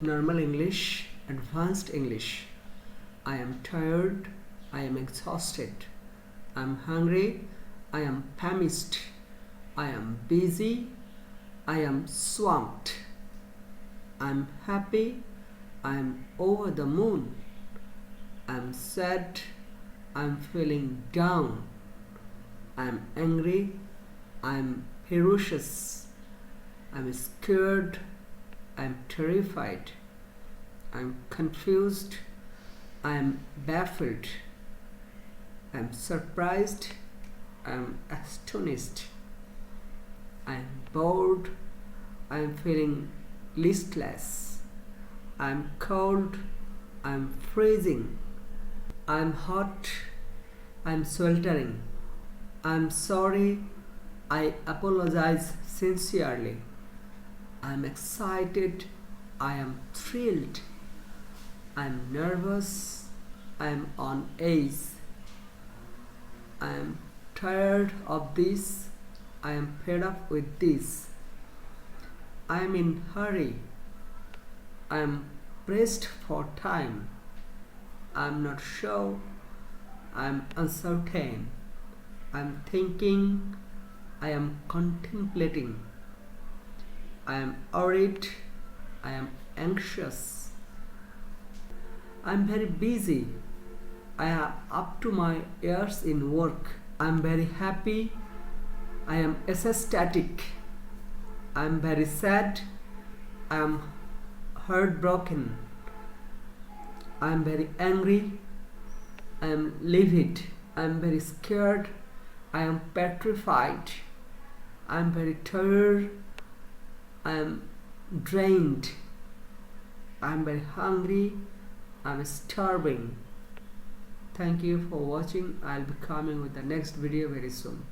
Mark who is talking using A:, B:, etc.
A: Normal English, advanced English. I am tired. I am exhausted. I am hungry. I am famished. I am busy. I am swamped. I am happy. I am over the moon. I am sad. I am feeling down. I am angry. I am ferocious. I am scared. I am terrified. I am confused. I am baffled. I am surprised. I am astonished. I am bored. I am feeling listless. I am cold. I am freezing. I am hot. I am sweltering. I am sorry. I apologize sincerely. I am excited. I am thrilled. I am nervous. I am on edge. I am tired of this. I am fed up with this. I am in hurry. I am pressed for time. I am not sure. I am uncertain. I am thinking. I am contemplating. I am worried. I am anxious. I am very busy. I am up to my ears in work. I am very happy. I am ecstatic. I am very sad. I am heartbroken. I am very angry. I am livid. I am very scared. I am petrified. I am very tired. I am drained. I am very hungry. I am starving. Thank you for watching. I'll be coming with the next video very soon.